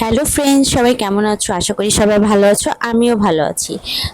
Hello friends, সবাই কেমন আছো? আশা করি সবাই ভালো আছো, আমিও ভালো আছি।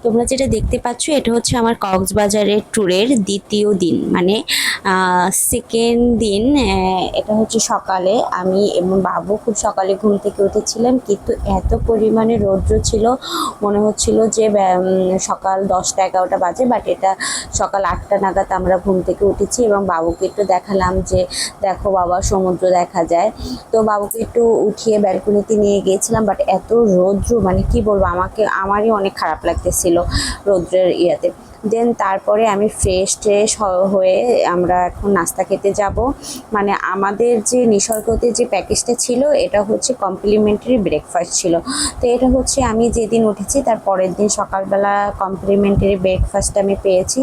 তোমরা যেটা দেখতে পাচ্ছ এটা হচ্ছে আমার কক্সবাজারের ট্যুরের দ্বিতীয় দিন, মানে সেকেন্ড দিন। এটা হচ্ছে সকালে আমি এবং বাবু খুব সকালে ঘুম থেকে উঠেছিলাম, কিন্তু এত পরিমাণে রৌদ্র ছিল মনে হচ্ছিল যে সকাল 10টা 11টা বাজে, বাট এটা সকাল 8টা নাগাদ আমরা ঘুম থেকে উঠেছি এবং বাবুকে একটু দেখালাম যে দেখো বাবা, সমুদ্র দেখা যায়। তো বাবুকে একটু উঠিয়ে ব্যালকনিতে নিয়ে গিয়েছিলাম, বাট এত রৌদ্র, মানে কি বলবো, আমারই অনেক খারাপ লাগতেছিল রৌদ্রের ইয়েতে। দেন তারপরে আমি ফ্রেশ হয়ে আমরা এখন নাস্তা খেতে যাব। মানে আমাদের যে নিসর্গতে যে প্যাকেজটা ছিল এটা হচ্ছে কমপ্লিমেন্টারি ব্রেকফাস্ট ছিল। তো এটা হচ্ছে আমি যেদিন উঠেছি তার পরের দিন সকালবেলা কমপ্লিমেন্টারি ব্রেকফাস্ট আমি পেয়েছি।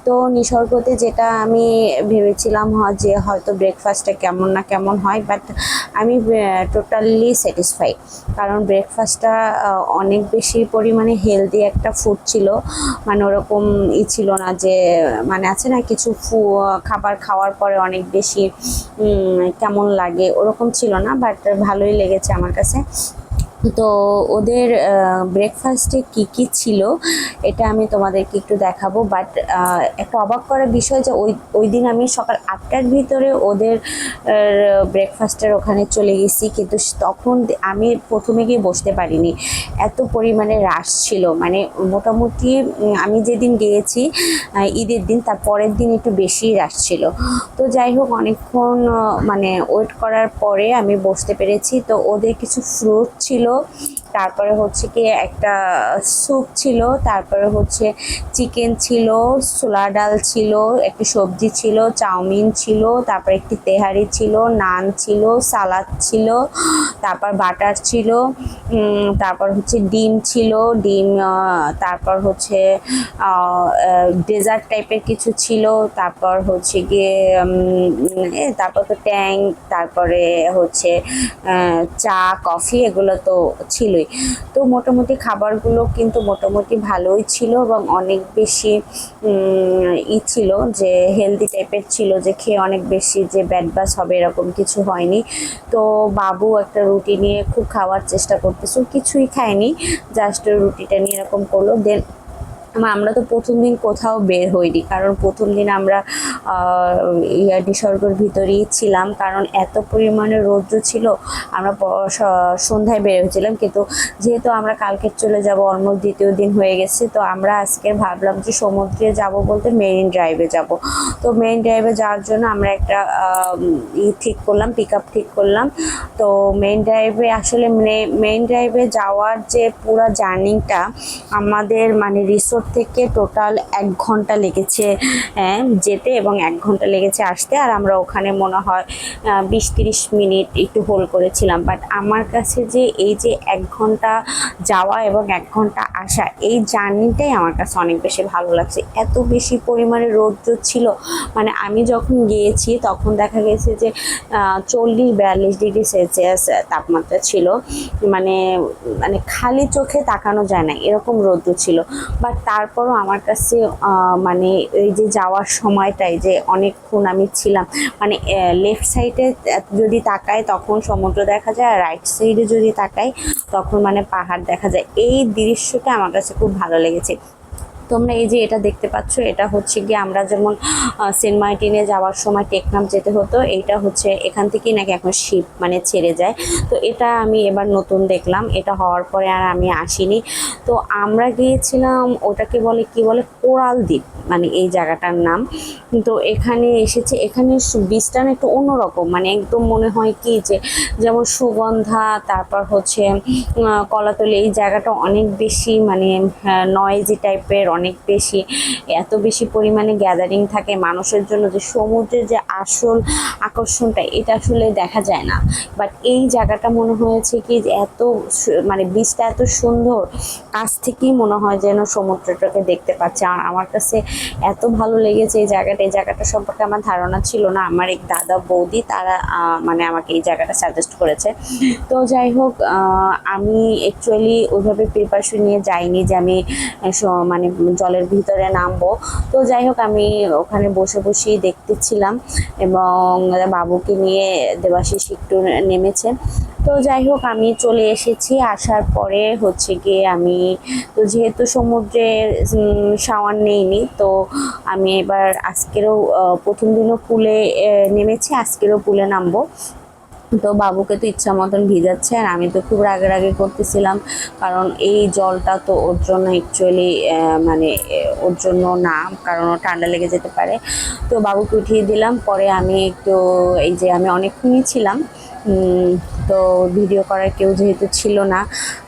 তো নিসর্গতে যেটা আমি ভেবেছিলাম যে হয়তো ব্রেকফাস্টটা কেমন না কেমন হয়, বাট আমি টোটালি স্যাটিসফাই, কারণ ব্রেকফাস্টটা অনেক বেশি পরিমাণে হেলদি একটা ফুড ছিল। মানে ওরকম ছিল না যে, মানে আছে না কিছু খাবার খাওয়ার পরে অনেক বেশি কেমন লাগে, ওরকম ছিল না, বাট ভালোই লেগেছে আমার কাছে। তো ওদের ব্রেকফাস্টে কি কি ছিল এটা আমি তোমাদেরকে একটু দেখাবো। বাট একটা অবাক করার বিষয় যে ওই দিন আমি সকাল 8টার ভিতরে ওদের ব্রেকফাস্টের ওখানে চলে গেছি, কিন্তু তখন আমি প্রথমে গিয়ে বসতে পারিনি, এত পরিমাণে রাশ ছিল। মানে মোটামুটি আমি যেদিন গিয়েছি ঈদের দিন, তার পরের দিন একটু বেশি রাশ ছিল। তো যাই হোক, অনেকক্ষণ মানে ওয়েট করার পরে আমি বসতে পেরেছি। তো ওদের কিছু ফ্রুট ছিল, তারপরে হচ্ছে কি একটা স্যুপ ছিল, তারপরে হচ্ছে চিকেন ছিল, ছোলা ডাল ছিল, একটি সবজি ছিল, চাউমিন ছিল, তারপর একটি তেহারি ছিল, নান ছিল, সালাদ ছিল, তারপর বাটার ছিল, তারপর হচ্ছে ডিম ছিল, ডিম, তারপর হচ্ছে ডেজার্ট টাইপের কিছু ছিল, তারপর হচ্ছে গিয়ে তারপর তো ট্যাং, তারপরে হচ্ছে চা কফি, এগুলো তো ছিলই। তো মোটামুটি খাবারগুলো কিন্তু মোটামুটি ভালোই ছিল এবং অনেক বেশি ছিল যে হেলদি টাইপের ছিল, যে খেয়ে অনেক বেশি যে ব্যাড বাস হবে এরকম কিছু হয়নি। তো বাবু একটা রুটি নিয়ে খুব খাওয়ার চেষ্টা করতেছে, কিছুই খায়নি, জাস্ট রুটিটা নিয়ে এরকম করলো। দেন আমরা তো প্রথম দিন কোথাও বের হইনি, কারণ প্রথম দিন আমরা নিসর্গের ভিতরেই ছিলাম, কারণ এত পরিমাণে রৌদ্র ছিল। আমরা সন্ধ্যায় বের হয়েছিলাম, কিন্তু যেহেতু আমরা কালকে চলে যাব, অলমোস্ট দ্বিতীয় দিন হয়ে গেছে, তো আমরা আজকে ভাবলাম যে সমুদ্রে যাব বলতে মেরিন ড্রাইভে যাব। তো মেরিন ড্রাইভে যাওয়ার জন্য আমরা একটা ঠিক করলাম, পিক আপ ঠিক করলাম। তো মেরিন ড্রাইভে আসলে মেরিন ড্রাইভে যাওয়ার যে পুরো জার্নিটা আমাদের, মানে রিসোর্ট থেকে টোটাল 1 ঘন্টা লেগেছে যেতে এবং 1 ঘন্টা লেগেছে আসতে, আর আমরা ওখানে মনে হয় 20-30 মিনিট একটু হোল্ড করেছিলাম। বাট আমার কাছে যে এই যে 1 ঘন্টা যাওয়া এবং 1 ঘন্টা আসা, এই জার্নিটাই আমার কাছে অনেক বেশি ভালো লাগছে। এত বেশি পরিমাণে রৌদ্র ছিল, মানে আমি যখন গিয়েছি তখন দেখা গেছে যে 40-42 ডিগ্রি সেলসিয়াস তাপমাত্রা ছিল। মানে মানে খালি চোখে তাকানো যায় না, এরকম রৌদ্র ছিল। বাট তারপরও আমার কাছে মানে এই যে যাওয়ার সময়টাই যে অনেকক্ষণ আমি ছিলাম, মানে লেফট সাইডে যদি তাকাই তখন সমুদ্র দেখা যায়, আর রাইট সাইডে যদি তাকাই তখন মানে পাহাড় দেখা যায়। এই দৃশ্যটা আমার কাছে খুব ভালো লেগেছে। তোমরা এই যে এটা দেখতে পাচ্ছ, এটা হচ্ছে গিয়ে আমরা যেমন সেন্ট মার্টিনে যাওয়ার সময় টেকনাফ যেতে হতো, এইটা হচ্ছে এখান থেকেই নাকি এখন শিপ মানে ছেড়ে যায়। তো এটা আমি এবার নতুন দেখলাম, এটা হওয়ার পরে আর আমি আসিনি। তো আমরা গিয়েছিলাম, ওটাকে বলে কি বলে, কোরাল দ্বীপ, মানে এই জায়গাটার নাম। তো এখানে এসেছে, এখানে বীজটা না একটু অন্যরকম, মানে একদম মনে হয় কি যে যেমন সুগন্ধা, তারপর হচ্ছে কলাতলি, এই জায়গাটা অনেক বেশি মানে নয়েজি টাইপের, অনেক বেশি, এত বেশি পরিমাণে গ্যাদারিং থাকে মানুষের জন্য, যে সমুদ্রের যে আসল আকর্ষণটা এটা আসলে দেখা যায় না। বাট এই জায়গাটা মনে হয়েছে কি যে এত মানে বীজটা এত সুন্দর, কাছ থেকেই মনে হয় যেন সমুদ্রটাকে দেখতে পাচ্ছে। আর আমার কাছে এত ভালো লেগেছে এই জায়গাটা। এই জায়গাটা সম্পর্কে আমার ধারণা ছিল না, আমার এক দাদা বৌদি তারা মানে আমাকে এই জায়গাটা সাজেস্ট করেছে। তো যাই হোক, আমি অ্যাকচুয়ালি ওইভাবে প্রিপারেশন নিয়ে যাইনি যে আমি মানে জলের ভিতরে নামবো। তো যাই হোক, আমি ওখানে বসে বসেই দেখতেছিলাম এবং বাবুকে নিয়ে দেবাশিস একটু নেমেছে। তো যাই হোক আমি চলে এসেছি। আসার পরে হচ্ছে গিয়ে আমি তো যেহেতু সমুদ্রে শাওয়ার নেইনি, তো আমি এবার আজকেরও প্রথম দিনও পুলে নেমেছি, আজকেরও পুলে নামবো। তো বাবুকে তো ইচ্ছা মতন ভিজাচ্ছে, আর আমি তো খুব রাগে করতেছিলাম, কারণ এই জলটা তো ওর জন্য অ্যাকচুয়ালি মানে ওর জন্য না, কারণ ও ঠান্ডা লেগে যেতে পারে। তো বাবুকে উঠিয়ে দিলাম। পরে আমি একটু এই যে আমি অনেকক্ষণই ছিলাম, তো ভিডিও করার কেউ যেহেতু ছিল না,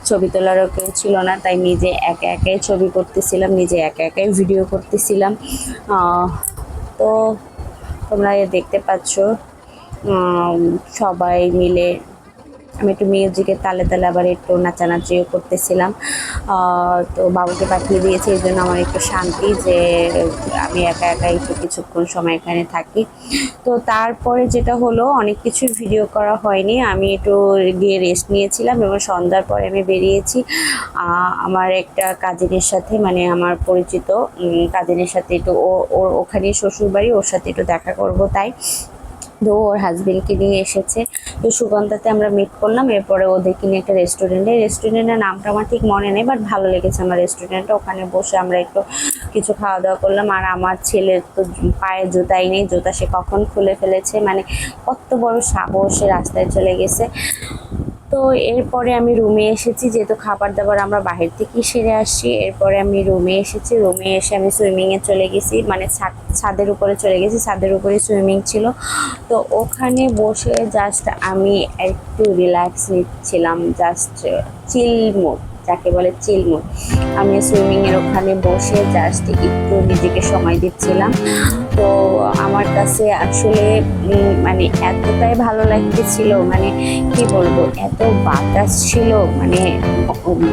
ছবি তোলারও কেউ ছিল না, তাই নিজে একা একাই ছবি করতেছিলাম, নিজে একা একাই ভিডিও করতেছিলাম। তো তোমরা দেখতে পাচ্ছ সবাই মিলে আমি একটু মিউজিকের তালে তালে আবার একটু নাচানাচিও করতেছিলাম। তো বাবুকে পাঠিয়ে দিয়েছি, এই জন্য আমার একটু শান্তি যে আমি একা একা একটু কিছুক্ষণ সময় এখানে থাকি। তো তারপরে যেটা হলো, অনেক কিছু ভিডিও করা হয়নি, আমি একটু গিয়ে রেস্ট নিয়েছিলাম এবং সন্ধ্যার পরে আমি বেরিয়েছি আমার একটা কাজিনের সাথে, মানে আমার পরিচিত কাজিনের সাথে একটু ওর ওখানে শ্বশুরবাড়ি, ওর সাথে একটু দেখা করব, তাই তো ওর হাজবেন্ডকে নিয়ে এসেছে। তো সুগন্ধাতে আমরা মিট করলাম, এরপরে ওদেরকে নিয়ে একটা রেস্টুরেন্টের নামটা আমার ঠিক মনে নেই, বাট ভালো লেগেছে আমার রেস্টুরেন্টটা। ওখানে বসে আমরা একটু কিছু খাওয়া দাওয়া করলাম। আর আমার ছেলের তো পায়ে জুতাই নেই, জুতা সে কখন খুলে ফেলেছে, মানে কত বড় সাহস, সে রাস্তায় চলে গেছে। তো এরপরে আমি রুমে এসেছি, যেহেতু খাবার দাবার আমরা বাহির থেকেই সেরে আসছি। এরপরে আমি রুমে এসেছি, রুমে এসে আমি সুইমিংয়ে চলে গেছি, মানে ছাদের উপরে চলে গেছি, ছাদের উপরে সুইমিং ছিল। তো ওখানে বসে জাস্ট আমি একটু রিল্যাক্স নিচ্ছিলাম, জাস্ট চিল মোড, যাকে বলে চিল মোড। আমি সুইমিংয়ের ওখানে বসে জাস্ট একটু নিজেকে সময় দিচ্ছিলাম। তো আমার কাছে আসলে মানে এতটাই ভালো লাগতেছিল, মানে কি বলবো, এত বাতাস ছিল, মানে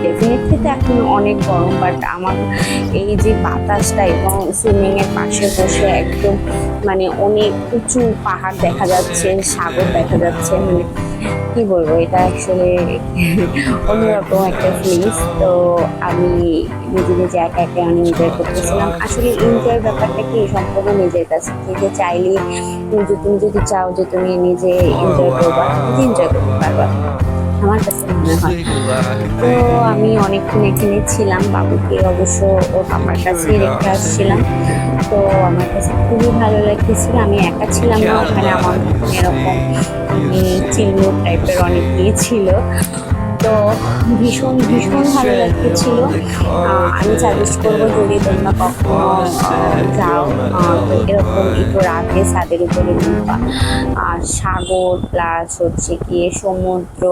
ডেফিনেটলি তো এখন অনেক গরম, বাট আমার এই যে বাতাসটা এবং সুইমিংয়ের পাশে বসে একদম মানে অনেক উঁচু পাহাড় দেখা যাচ্ছে, সাগর দেখা যাচ্ছে, মানে কি বলবো, এটা আসলে অন্যরকম একটা ফিলিংস। তো আমি নিজে একা একা অনেক এনজয় করতেছিলাম। আসলে এনজয়ের ব্যাপারটা কি সম্পূর্ণ নিজের কাছে, নিজে চাইলে তুমি যদি চাও যে তুমি নিজে এনজয় করবা, নিজে এনজয় করতে পারবা, আমার কাছে মনে হয়। তো আমি অনেকক্ষণ এখানে ছিলাম, বাবুকে অবশ্য ওর পাপার কাছেই রেখে আসছিলাম। তো আমার কাছে খুবই ভালো লাগতেছিল, আমি একা ছিলাম না ওখানে, আমার এরকম চিলমুড টাইপের অনেকেই ছিল। তো ভীষণ ভালো লাগতেছিল। আমি সাজেস্ট করবো, যদি তোমরা কখনো যাও, তো এরকম একটু রাতে ছাদের উপরে উঠবা, আর সাগর প্লাস হচ্ছে গিয়ে সমুদ্র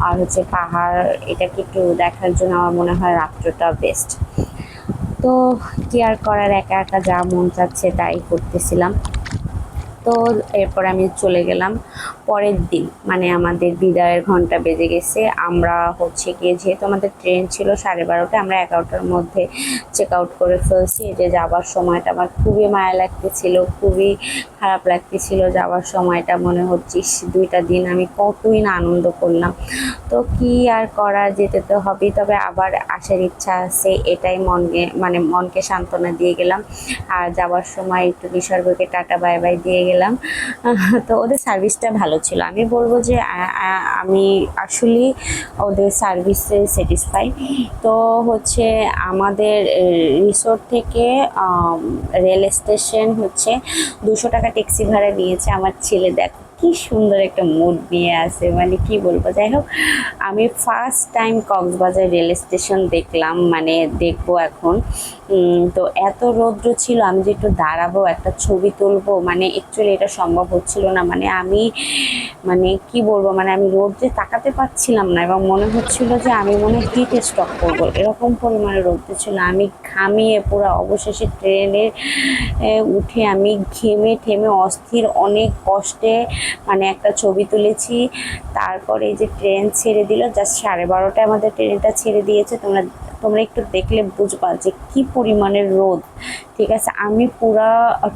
আর হচ্ছে পাহাড়, এটাকে একটু দেখার জন্য আমার মনে হয় রাত্রটা বেস্ট। তো কি আর করার, একা একা যা মন চাচ্ছে তাই করতেছিলাম। তো এরপর আমি চলে গেলাম পরের দিন, মানে আমাদের বিদায়ের ঘন্টা বেজে গেছে। আমরা হচ্ছে গিয়ে, যেহেতু আমাদের ট্রেন ছিল 12:30, আমরা 11টার মধ্যে চেক আউট করে ফেলছি। যে যাওয়ার সময়টা আমার খুবই মায়া লাগতেছিল, খুবই খারাপ লাগতেছিল যাওয়ার সময়টা, মনে হচ্ছে 2টা দিন আমি কতই না আনন্দ করলাম। তো কি আর করা, যেতে তো হবেই, তবে আবার আসার ইচ্ছা আছে, এটাই মনকে সান্ত্বনা দিয়ে গেলাম। আর যাওয়ার সময় একটু নিসর্গকে টাটা বাই বাই দিয়ে গেলাম। তো ওদের সার্ভিসটা ভালো ছিল, আমি বলবো যে আমি আসলে ওদের সার্ভিসে স্যাটিসফাই। তো হচ্ছে আমাদের রিসোর্ট থেকে রেল স্টেশন হচ্ছে 200 টাকা ট্যাক্সি ভাড়া নিয়েছে। আমার ছেলে দেখো কি সুন্দর একটা মুড নিয়ে আসে, মানে কি বলবো। যাই হোক, আমি first time Cox's Bazar rail station দেখলাম, মানে দেখবো এখন। তো এত রৌদ্র ছিল, আমি যে একটু দাঁড়াবো একটা ছবি তুলবো, মানে অ্যাকচুয়ালি এটা সম্ভব হচ্ছিল না। মানে কি বলবো, মানে আমি রৌদ্রে তাকাতে পারছিলাম না, এবং মনে হচ্ছিল যে আমি মনে হয় হিট স্ট্রোক করবো, এরকম পরিমাণে রৌদ্র ছিল। আমি ঘামিয়ে পুরো, অবশেষে ট্রেনে উঠে আমি ঘেমে অস্থির, অনেক কষ্টে মানে একটা ছবি তুলেছি। তারপরে এই যে ট্রেন ছেড়ে দিল, জাস্ট 12:30টায় আমাদের ট্রেনটা ছেড়ে দিয়েছে। তোমরা তোমরা একটু দেখলে বুঝবা যে কি পরিমাণের রোদ। ঠিক আছে, আমি পুরা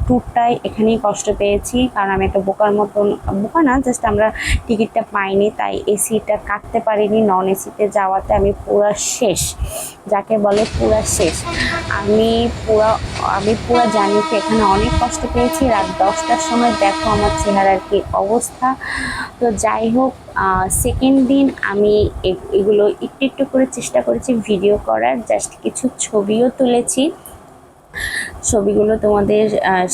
ট্যুরটাই এখানেই কষ্ট পেয়েছি, কারণ আমি একটা বোকার মতন, বোকা না, জাস্ট আমরা টিকিটটা পাইনি তাই এসিটা কাটতে পারিনি। নন এসিতে যাওয়াতে আমি পুরা শেষ, যাকে বলে পুরা শেষ। আমি পুরা জার্নিতে এখানে অনেক কষ্ট পেয়েছি। রাত 10টার সময় দেখো আমার চেহারার কি অবস্থা। তো যাই হোক, সেকেন্ড দিন আমি এগুলো একটু একটু করে চেষ্টা করেছি ভিডিও করার, জাস্ট কিছু ছবিও তুলেছি। ছবিগুলো তোমাদের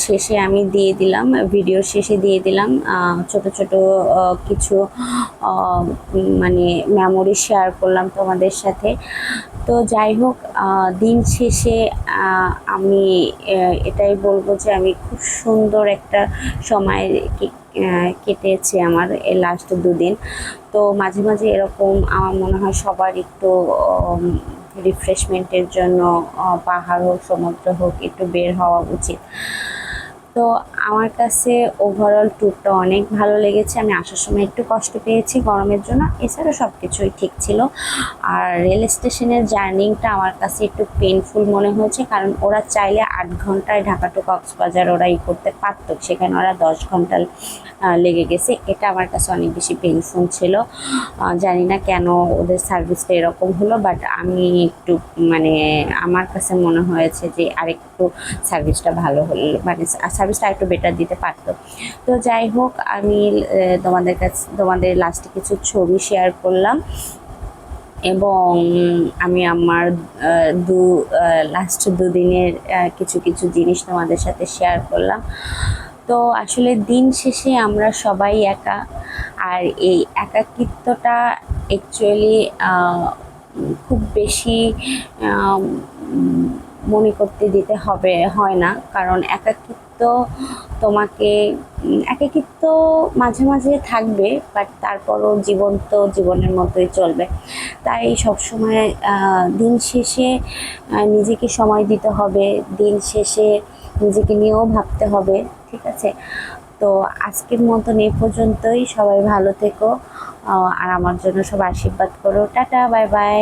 শেষে আমি দিয়ে দিলাম, ভিডিওর শেষে দিয়ে দিলাম ছোট ছোট কিছু মানে মেমোরি শেয়ার করলাম তোমাদের সাথে। তো যাই হোক, দিন শেষে আমি এটাই বলবো যে আমি খুব সুন্দর একটা সময় কেটেছে আমার এই লাস্ট দুদিন। তো মাঝে মাঝে এরকম আমার মনে হয় সবার একটু রিফ্রেশমেন্টের জন্য পাহাড় হোক সমুদ্র হোক একটু বের হওয়া উচিত। তো আমার কাছে ওভারঅল ট্যুরটা অনেক ভালো লেগেছে। আমি আসার সময় একটু কষ্ট পেয়েছি গরমের জন্য, এছাড়া সব কিছুই ঠিক ছিল। আর রেল স্টেশনের জার্নিটা আমার কাছে একটু পেইনফুল মনে হয়েছে, কারণ ওরা চাইলে 8 ঘন্টায় ঢাকা টু কক্সবাজার ওরা করতে পারত, সেখানে ওরা 10 ঘন্টা লেগে গেছে। এটা আমার কাছে অনেক বেশি পেইনফুল ছিল। জানি না কেন ওদের সার্ভিসটা এরকম হলো, বাট আমি একটু মানে আমার কাছে মনে হয়েছে যে আরেকটু সার্ভিসটা ভালো হলো, মানে সার্ভিসটা একটু বেটার দিতে পারতো। তো যাই হোক, আমি তোমাদের লাস্টে কিছু ছবি শেয়ার করলাম, এবং আমি আমার লাস্ট দুদিনের কিছু কিছু জিনিস তোমাদের সাথে শেয়ার করলাম। তো আসলে দিন শেষে আমরা সবাই একা, আর এই একাকিত্বটা অ্যাকচুয়ালি খুব বেশি মনে করতে দিতে হয় না, কারণ একাকিত্ব মাঝে মাঝে থাকবে, বাট তারপরও জীবন তো জীবনের মতোই চলবে। তাই সবসময় দিন শেষে নিজেকে সময় দিতে হবে, দিন শেষে নিজেকে নিয়েও ভাবতে হবে। ঠিক আছে, তো আজকের মতন এই পর্যন্তই। সবাই ভালো থেকো, আর আমার জন্য সব আশীর্বাদ করো। Tata, bye bye.